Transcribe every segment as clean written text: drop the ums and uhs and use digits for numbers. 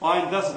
5-10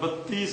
32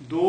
2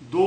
2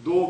2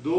2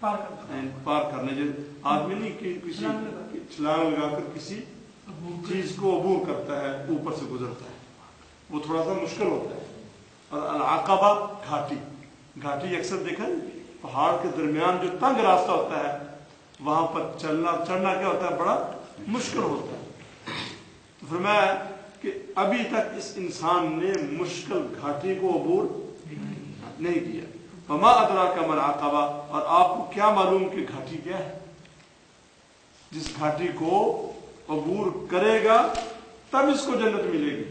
پار کرنے جو آدمی نہیں کہ کسی چھلانگ لگا کر کسی چیز کو عبور کرتا ہے، اوپر سے گزرتا ہے، وہ تھوڑا سا مشکل ہوتا ہے. اور العقبہ گھاٹی اکثر دیکھا پہاڑ کے درمیان جو تنگ راستہ ہوتا ہے وہاں پر چلنا چڑھنا کیا ہوتا ہے، بڑا مشکل ہوتا ہے. تو فرمایا کہ ابھی تک اس انسان نے مشکل گھاٹی کو عبور نہیں کیا. وما ادراک ما العقبہ، اور آپ کو کیا معلوم کہ گھاٹی کیا ہے؟ جس گھاٹی کو عبور کرے گا تب اس کو جنت ملے گی،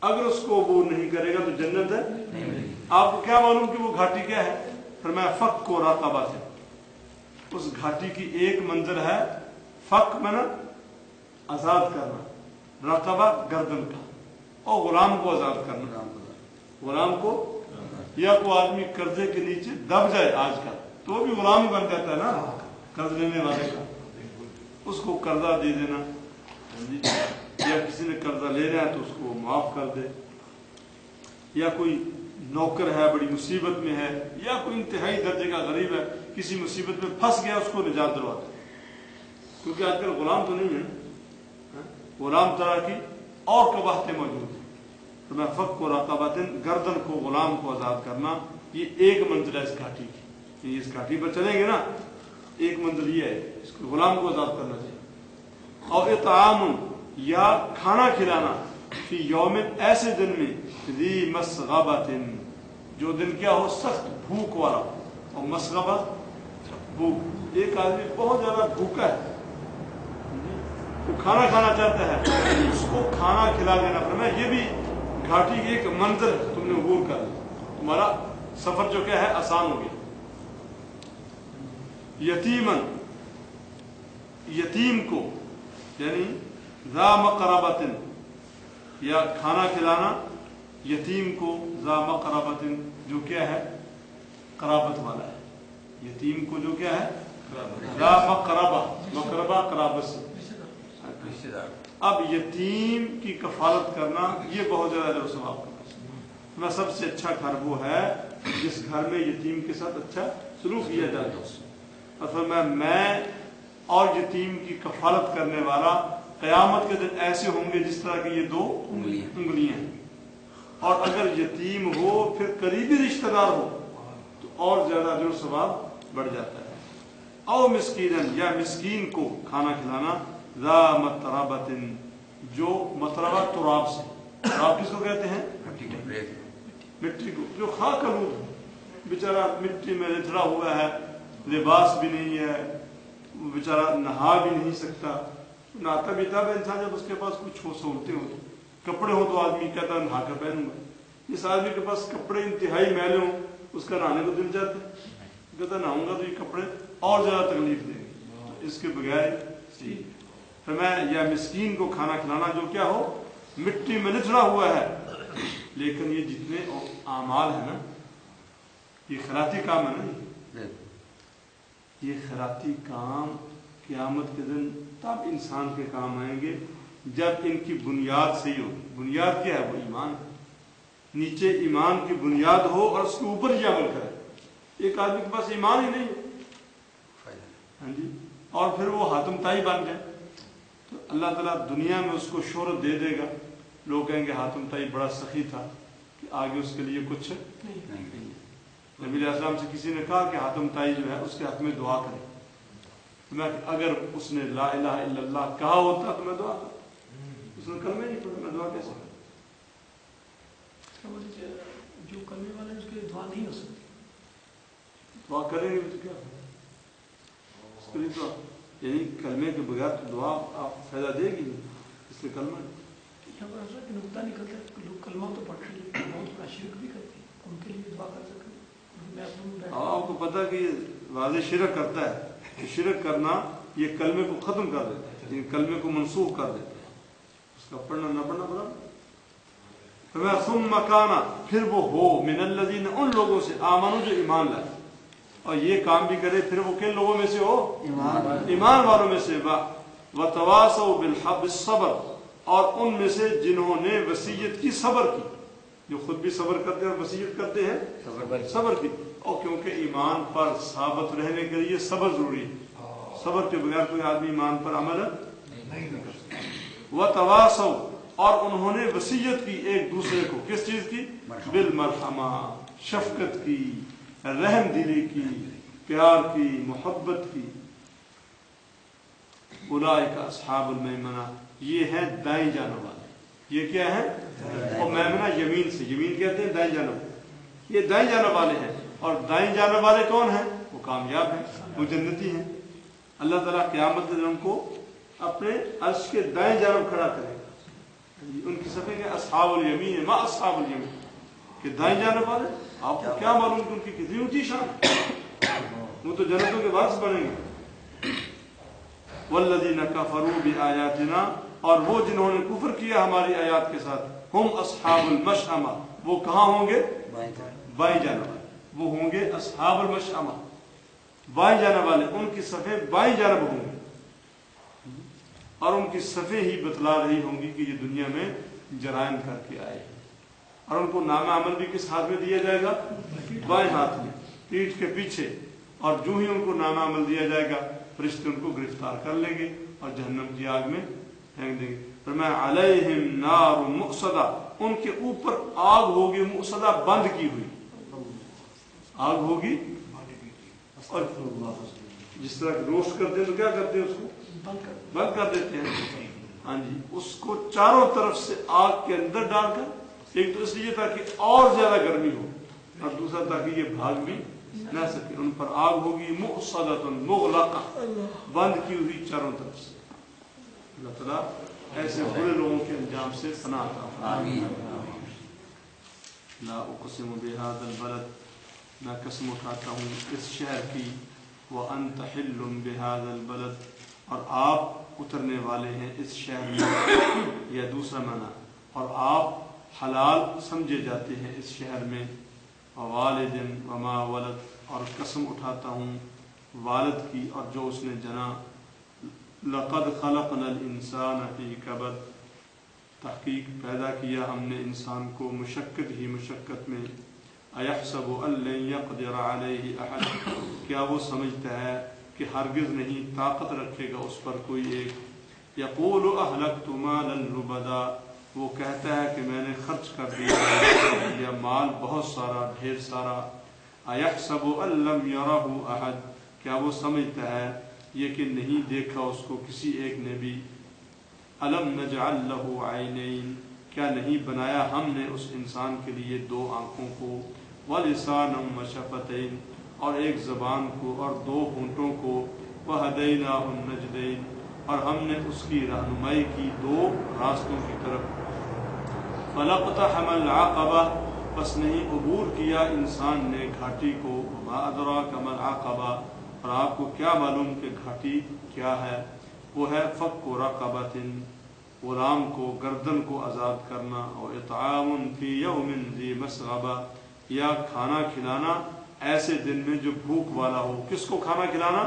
اگر اس کو عبور نہیں کرے گا تو جنت ہے نہیں ملے گی. آپ کو کیا معلوم کہ وہ گھاٹی کیا ہے؟ فرمایا فک کو رقبہ سے، اس گھاٹی کی ایک منظر ہے، فک منا آزاد کرنا، رقبہ گردن کا، اور غلام کو آزاد کرنا. غلام کو یا کوئی آدمی قرضے کے نیچے دب جائے آج کل تو بھی غلام بن جاتا ہے نا قرض لینے والے کا، اس کو قرضہ دے دینا، یا کسی نے قرضہ لینا ہے تو اس کو معاف کر دے. یا کوئی نوکر ہے بڑی مصیبت میں ہے، یا کوئی انتہائی درجے کا غریب ہے کسی مصیبت میں پھنس گیا، اس کو نجات دلوا دے. کیونکہ آج کل غلام تو نہیں ہے، غلام طرح کی اور قباحتیں موجود ہیں. تو میں فک کو رقبتن، گردن کو غلام کو آزاد کرنا، یہ ایک منزل ہے اس گھاٹی کی. اس گھاٹی پر چلیں گے نا، ایک منزل یہ ہے، اس کو غلام کو آزاد کرنا چاہیے. اور اطعام، یا کھانا کھلانا، فی یوم، ایسے دن میں، ذی مسغبۃ، جو دن کیا ہو سخت بھوک والا. اور مسغبہ بھوک، ایک آدمی بہت زیادہ بھوکا ہے، وہ کھانا کھانا چاہتا ہے، اس کو کھانا کھلا دینا. فرمایا یہ بھی گھاٹی کی ایک منظر ہے، تم نے عبور کر لیا، تمہارا سفر جو کیا ہے آسان ہو گیا. یتیمن، یتیم کو، یعنی ذا مقربۃ، یا کھانا کھلانا یتیم کو، ذا مقربۃ، جو کیا ہے قرابت والا ہے. یتیم کو جو کیا ہے ذا مقربہ، مقربہ قرابت سے. اب یتیم کی کفالت کرنا یہ بہت زیادہ اجر و ثواب کا ہے. میں سب سے اچھا گھر وہ ہے جس گھر میں یتیم کے ساتھ اچھا سلوک کیا جاتا ہے. اور میں اور یتیم کی کفالت کرنے والا قیامت کے دن ایسے ہوں گے جس طرح کی یہ دو انگلیاں ہیں. اور اگر یتیم ہو پھر قریبی رشتہ دار ہو تو اور زیادہ اجر و ثواب بڑھ جاتا ہے. او مسکینن، یا مسکین کو کھانا کھلانا، ذا متربۃ، جو متربہ تراب سے، تراب کس کو کہتے ہیں؟ مٹی کو، جو خاک آلود، بیچارہ مٹی میں لتڑا ہوا ہے، لباس بھی نہیں ہے، بیچارہ نہا بھی نہیں سکتا. نہاتا بھی تھا انسان جب اس کے پاس کچھ ہو سہولتیں ہوں، کپڑے ہوں تو آدمی کہتا ہے نہا کر پہنوں گا. اس آدمی کے پاس کپڑے انتہائی میلے ہوں، اس کا نہانے کو دل جاتا ہے، کہتا نہاؤں گا تو یہ کپڑے اور زیادہ تکلیف دیں گے، اس کے بغیر فرمایا یا مسکین کو کھانا کھلانا جو کیا ہو مٹی میں لتڑا ہوا ہے. لیکن یہ جتنے اعمال ہیں نا، یہ خیراتی کام ہے نا، یہ خیراتی کام قیامت کے دن تب انسان کے کام آئیں گے جب ان کی بنیاد صحیح ہوگی. بنیاد کیا ہے؟ وہ ایمان ہے. نیچے ایمان کی بنیاد ہو اور اس کے اوپر یہ عمل کرے. ایک آدمی کے پاس ایمان ہی نہیں ہے، ہاں جی، اور پھر وہ حاتم تائی بن جائے تو اللہ تعالیٰ دنیا میں اس کو شہرت دے دے گا. لوگ کہیں گے حاتم تائی بڑا سخی تھا کہ آگے اس کے لیے کچھ نہیں. نبی علیہ السلام سے کسی نے کہا کہ حاتم تائی جو ہے اس کے حق میں دعا کرے. میں اگر اس نے لا الہ الا اللہ کہا ہوتا تو میں دعا کرتا. اس نے کلمہ نہیں پڑھا، میں دعا کیسے کروں؟ جو کلمے والے اس کے دعا نہیں ہو سکتی. دعا کریں گے تو کیا اس کے لیے دعا، یعنی کلمے کے بغیر تو دعا آپ فائدہ دے گی نہیں، اس لیے کلمہ نقطہ نکلتا ہے. لوگ کلمہ تو پڑھتے ہیں، بہت بڑا شرک بھی کرتے ہیں، ان کے لیے دعا کر سکتے ہیں. آپ کو پتا کہ یہ واضح شرک کرتا ہے کہ شرک کرنا یہ کلمے کو ختم کر دیتا ہے، یہ کلمے کو منسوخ کر دیتا ہے. اس کا پڑھنا نہ پڑھنا برابر. ثم کانا، پھر وہ ہو من الذین، ان لوگوں سے، آمنوا جو ایمان لائے اور یہ کام بھی کرے، پھر وہ کن لوگوں میں سے ہو؟ ایمان والوں میں سے. وتواصوا بالحق، بالصبر، اور ان میں سے جنہوں نے وصیت کی صبر کی، جو خود بھی صبر کرتے ہیں اور وصیت کرتے ہیں صبر کی. اور کیونکہ ایمان پر ثابت رہنے کے لیے صبر ضروری ہے، صبر کے بغیر کوئی آدمی ایمان پر عمل نہیں کر سکتا۔ وتواصوا، اور انہوں نے وصیت کی ایک دوسرے کو، کس چیز کی؟ بالمرحمہ، شفقت کی، رحم دلی کی، پیار کی، محبت کی۔ اولئک اصحاب المیمنہ، یہ ہیں دائیں جانب والے۔ یہ کیا ہے؟ اور میمنہ یمین سے، یمین کہتے ہیں دائیں جانب، یہ دائیں جانب والے ہیں۔ اور دائیں جانب والے کون ہیں؟ وہ کامیاب ہیں، وہ جنتی ہیں۔ اللہ تعالیٰ قیامت کے دن ان کو اپنے عرش کے دائیں جانب کھڑا کرے گا۔ ان کی صفحے کے اصحاب الیمین، ما اصحاب الیمین، کہ دائیں جانب والے، آپ کو کیا معلوم کہ ان کی کتنی اونچی شان، وہ تو جنتوں کے وارث بنیں گے۔ والذین کفروا بآیاتنا، اور وہ جنہوں نے کفر کیا ہماری آیات کے ساتھ، ہم اصحاب المشأمہ، وہ کہاں ہوں گے؟ بائیں جانب والے، وہ ہوں گے اصحاب المشأمہ، بائیں جانب والے، ان کی صفحے بائیں جانب ہوں گے، اور ان کی صفحے ہی بتلا رہی ہوں گی کہ یہ دنیا میں جرائم کر کے آئے ہیں۔ اور ان کو نام عمل بھی کس ہاتھ میں دیا جائے گا؟ بائیں ہاتھ میں، پیٹھ کے پیچھے۔ اور جو ہی ان کو نام عمل دیا جائے گا، فرشتے ان کو گرفتار کر لیں گے اور جہنم کی آگ میں پھینک دیں گے۔ فرمایا علیہم نار مؤصدہ، ان کے اوپر آگ ہوگی مؤصدہ، بند کی ہوئی آگ ہوگی۔ اور جس طرح روسٹ کرتے ہیں تو کیا کرتے ہیں؟ اس کو بند کر دیتے ہیں، ہاں جی، اس کو چاروں طرف سے آگ کے اندر ڈال کر، ایک تو اس لیے تاکہ اور زیادہ گرمی ہو، اور دوسرا تاکہ یہ بھاگ بھی نہ سکے۔ ان پر آگ ہوگی مؤصدۃ مغلقہ، بند کی ہوئی چاروں طرف سے۔ اللہ تعالیٰ ایسے برے لوگوں کے انجام سے پناہ عطا فرمائے۔ لا اقسم بهذا البلد، میں قسم اٹھاتا ہوں اس شہر کی، وانت حل بهذا البلد، اور آپ اترنے والے ہیں اس شہر میں، یا دوسرا معنی، اور آپ حلال سمجھے جاتے ہیں اس شہر میں۔ ووالد وما ولد، اور قسم اٹھاتا ہوں والد کی اور جو اس نے جنا۔ لقد خلقنا الانسان فی کبد، تحقیق پیدا کیا ہم نے انسان کو مشقت ہی مشقت میں۔ ایحسب ان لن یقدر علیہ احد، کیا وہ سمجھتا ہے کہ ہرگز نہیں طاقت رکھے گا اس پر کوئی ایک۔ یقول اہلکت مالا لبدا، وہ کہتا ہے کہ میں نے خرچ کر دیا یا مال بہت سارا، ڈھیر سارا۔ ایحسب ان لم یرہ احد، کیا وہ سمجھتا ہے یہ کہ نہیں دیکھا اس کو کسی ایک نے بھی۔ الم نجعل لہ عینین، کیا نہیں بنایا ہم نے اس انسان کے لیے دو آنکھوں کو، ولسانا وشفتین، اور ایک زبان کو اور دو ہونٹوں کو، وہدیناہ النجدین، اور ہم نے اس کی رہنمائی کی دو راستوں کی طرف۔ فلاقتحم العقبہ، بس نہیں عبور کیا انسان نے گھاٹی کو۔ وما ادراک ما العقبہ، اور آپ کو کیا معلوم کہ گھاٹی کیا ہے؟ وہ ہے فک رقبۃ، غلام کو گردن کو آزاد کرنا، اور اطعام فی یوم ذی مسغبہ، یا کھانا کھلانا ایسے دن میں جو بھوک والا ہو۔ کس کو کھانا کھلانا؟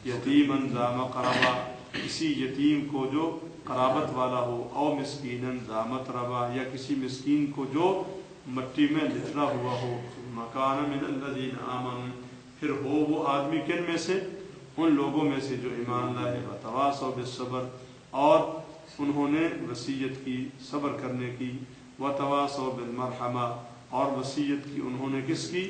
یتیما ذا مقربہ، کسی یتیم کو جو قرابت والا ہو، او مسکینا ذا متربہ، یا کسی مسکین کو جو مٹی میں لتڑا ہوا ہو۔ مکان من الذین آمنوا، پھر ہو وہ آدمی کن میں سے؟ ان لوگوں میں سے جو ایمان لائے۔ وتواصوا بالصبر، اور انہوں نے وصیت کی صبر کرنے کی۔ وتواصوا بالمرحمہ، اور وصیت کی انہوں نے کس کی؟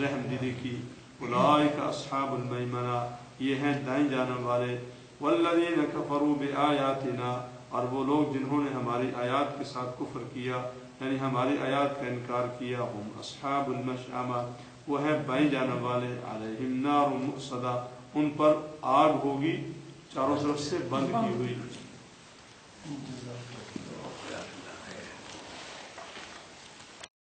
رحم دلی کی۔ اولئک اصحاب المیمنہ، یہ ہیں دائیں جانب والے۔ والذین کفروا بآیاتنا، اور وہ لوگ جنہوں نے ہماری آیات کے ساتھ کفر کیا، یعنی ہماری آیات کا انکار کیا، ہم اصحاب المشأمہ، وہ ہے بائیں جانب والے۔ علیہم نار مؤصدہ، ان پر آگ ہوگی چاروں طرف سے بند کی ہوئی۔